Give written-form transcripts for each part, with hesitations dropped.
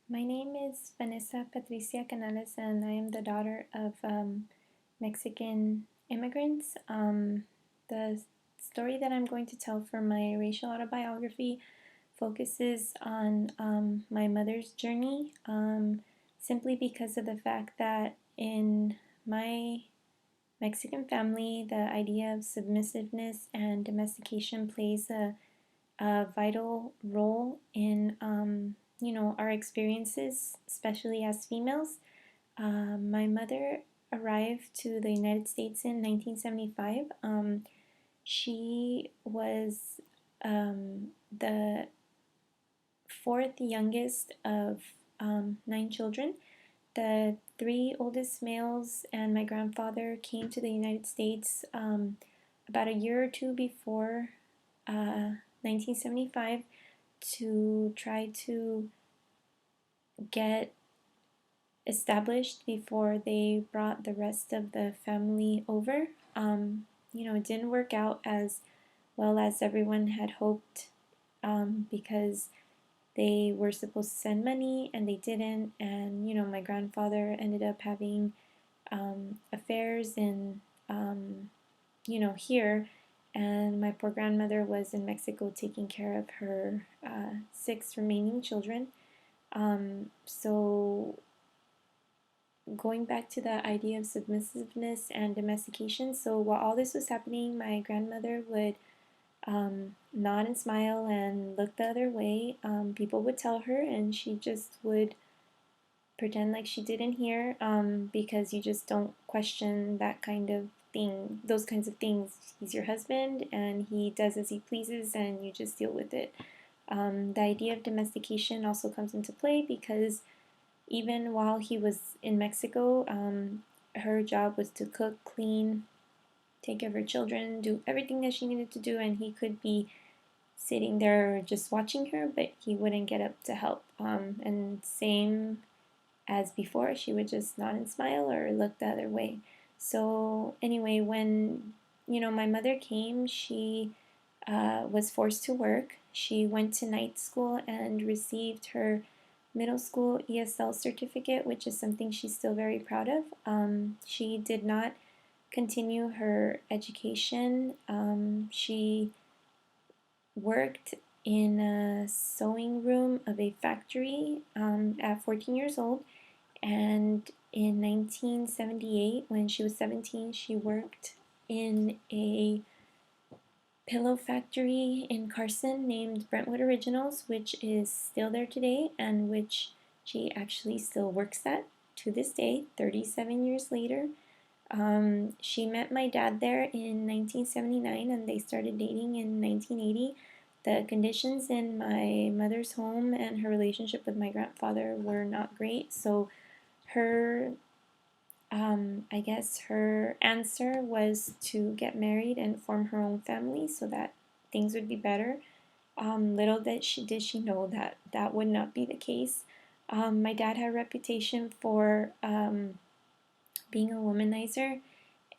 My name is Vanessa Patricia Canales, and I am the daughter of Mexican immigrants. The story that I'm going to tell for my racial autobiography focuses on my mother's journey, simply because of the fact that in my Mexican family, the idea of submissiveness and domestication plays a vital role in our experiences, especially as females. My mother arrived to the United States in 1975. She was the fourth youngest of nine children. The three oldest males and my grandfather came to the United States about a year or two before 1975 to try to get established before they brought the rest of the family over. It didn't work out as well as everyone had hoped, because they were supposed to send money and they didn't. And, my grandfather ended up having affairs in, here. And my poor grandmother was in Mexico taking care of her six remaining children. So going back to the idea of submissiveness and domestication, so while all this was happening, my grandmother would nod and smile and look the other way. People would tell her, and she just would pretend like she didn't hear, because you just don't question that kind of thing, those kinds of things. He's your husband, and he does as he pleases, and you just deal with it. The idea of domestication also comes into play because even while he was in Mexico, her job was to cook, clean, take care of her children, do everything that she needed to do, and he could be sitting there just watching her, but he wouldn't get up to help. And same as before, she would just nod and smile or look the other way. So anyway, when my mother came, she was forced to work. She went to night school and received her middle school ESL certificate, which is something she's still very proud of. She did not continue her education. She worked in a sewing room of a factory at 14 years old. And in 1978, when she was 17, she worked in a pillow factory in Carson named Brentwood Originals, which is still there today and which she actually still works at to this day, 37 years later. She met my dad there in 1979 and they started dating in 1980. The conditions in my mother's home and her relationship with my grandfather were not great, so her I guess her answer was to get married and form her own family so that things would be better. Little did she know that that would not be the case. My dad had a reputation for being a womanizer,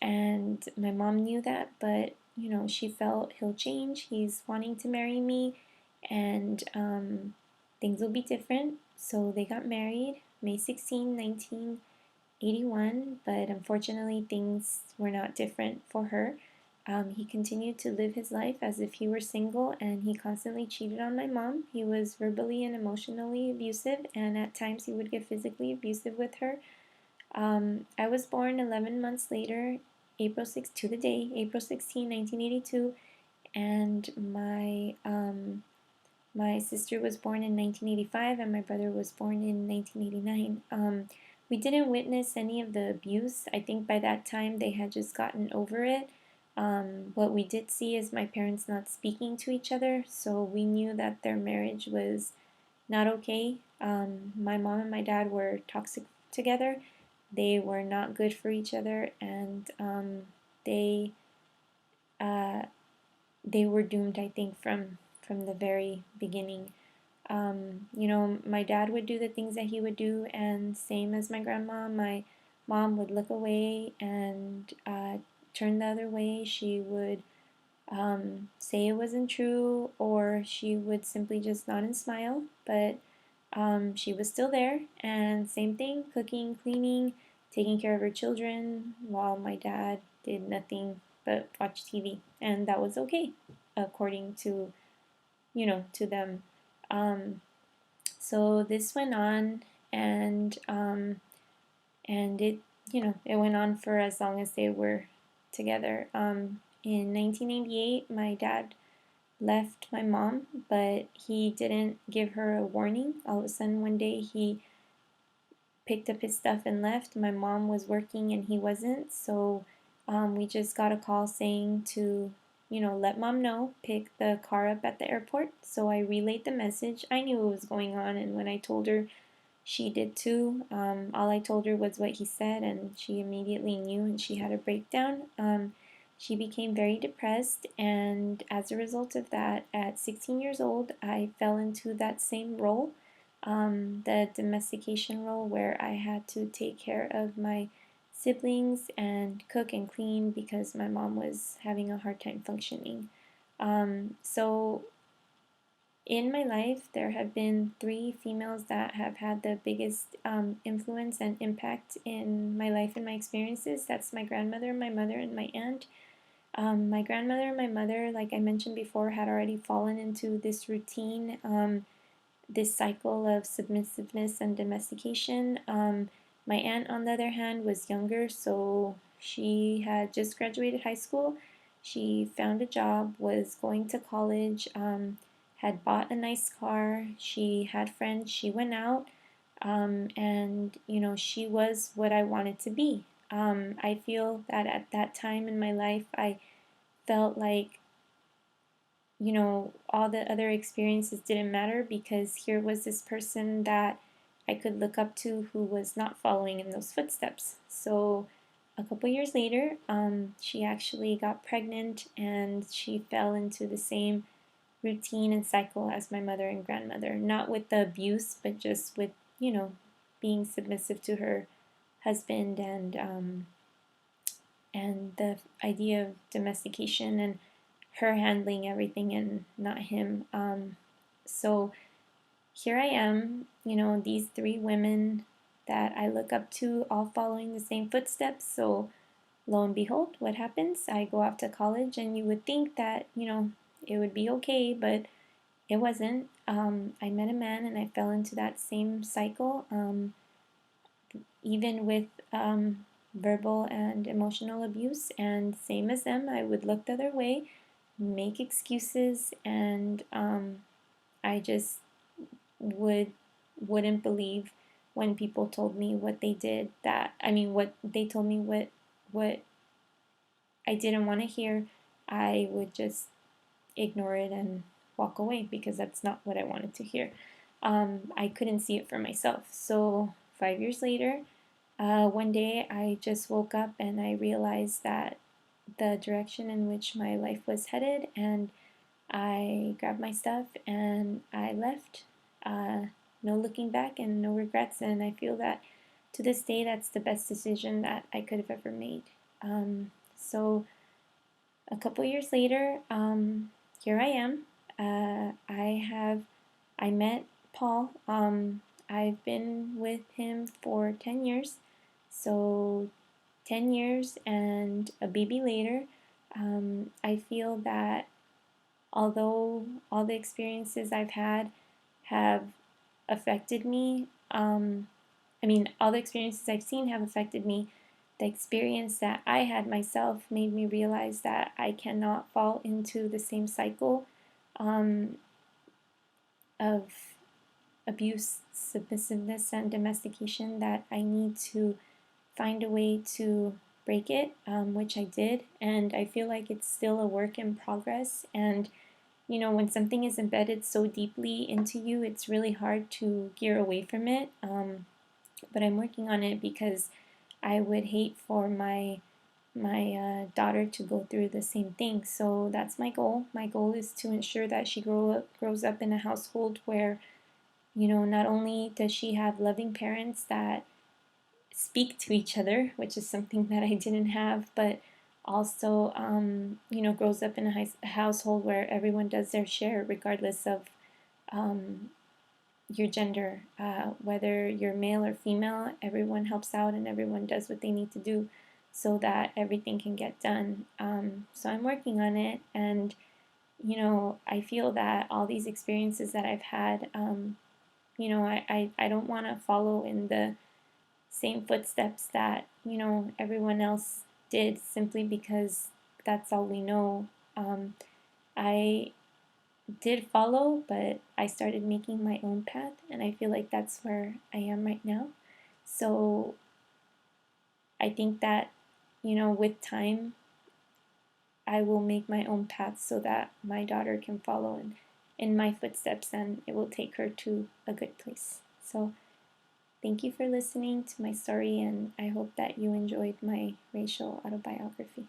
and my mom knew that, but she felt he'll change. He's wanting to marry me, and things will be different. So they got married May 16, 1981, but unfortunately things were not different for her. He continued to live his life as if he were single, and he constantly cheated on my mom. He was verbally and emotionally abusive, and at times he would get physically abusive with her. I was born 11 months later, April 6 to the day, April 16, 1982, and my sister was born in 1985, and my brother was born in 1989. We didn't witness any of the abuse. I think by that time they had just gotten over it. What we did see is my parents not speaking to each other, so we knew that their marriage was not okay. My mom and my dad were toxic together. They were not good for each other, and they uh, they were doomed, I think, from the very beginning. My dad would do the things that he would do, and same as my grandma, my mom would look away and turn the other way. She would say it wasn't true, or she would simply just nod and smile. But she was still there, and same thing, cooking, cleaning, taking care of her children, while my dad did nothing but watch TV, and that was okay, according to, to them. Um, so this went on, and it, it went on for as long as they were together. In 1998, my dad left my mom, but he didn't give her a warning. All of a sudden, one day, he picked up his stuff and left. My mom was working and he wasn't, so we just got a call saying to, let mom know, pick the car up at the airport. So I relayed the message. I knew what was going on, and when I told her, she did too. All I told her was what he said, and she immediately knew, and she had a breakdown. She became very depressed, and as a result of that, at 16 years old, I fell into that same role, the domestication role, where I had to take care of my siblings and cook and clean because my mom was having a hard time functioning. So in my life, there have been three females that have had the biggest influence and impact in my life and my experiences. That's my grandmother, my mother, and my aunt. My grandmother and my mother, like I mentioned before, had already fallen into this routine, this cycle of submissiveness and domestication. My aunt, on the other hand, was younger, so she had just graduated high school. She found a job, was going to college, had bought a nice car. She had friends. She went out, and she was what I wanted to be. I feel that at that time in my life, I felt like all the other experiences didn't matter because here was this person that I could look up to who was not following in those footsteps. So a couple years later, she actually got pregnant and she fell into the same routine and cycle as my mother and grandmother. Not with the abuse, but just with, being submissive to her husband and the idea of domestication and her handling everything and not him. So here I am, these three women that I look up to, all following the same footsteps. So lo and behold, what happens? I go off to college, and you would think that, it would be okay, but it wasn't. I met a man and I fell into that same cycle, even with verbal and emotional abuse. And same as them, I would look the other way, make excuses, and I just would wouldn't believe when people told me what they did. What they told me, what I didn't want to hear. I would just ignore it and walk away because that's not what I wanted to hear. I couldn't see it for myself. So 5 years later, one day I just woke up and I realized that the direction in which my life was headed, and I grabbed my stuff and I left. No looking back and no regrets, and I feel that to this day that's the best decision that I could have ever made. So a couple years later, here I am. I met Paul. I've been with him for 10 years. So 10 years and a baby later, I feel that although all the experiences I've had have affected me, all the experiences I've seen have affected me. The experience that I had myself made me realize that I cannot fall into the same cycle um, of abuse, submissiveness, and domestication, that I need to find a way to break it, which I did. And I feel like it's still a work in progress. And, when something is embedded so deeply into you, it's really hard to gear away from it. But I'm working on it because I would hate for my daughter to go through the same thing. So that's my goal. My goal is to ensure that she grows up in a household where, not only does she have loving parents that speak to each other, which is something that I didn't have, but also, grows up in a household where everyone does their share, regardless of, um, your gender, whether you're male or female, everyone helps out and everyone does what they need to do so that everything can get done. So I'm working on it, and I feel that all these experiences that I've had, I don't want to follow in the same footsteps that everyone else did simply because that's all we know. I did follow, but I started making my own path, and I feel like that's where I am right now. So I think that, with time, I will make my own path so that my daughter can follow in my footsteps and it will take her to a good place. So thank you for listening to my story, and I hope that you enjoyed my racial autobiography.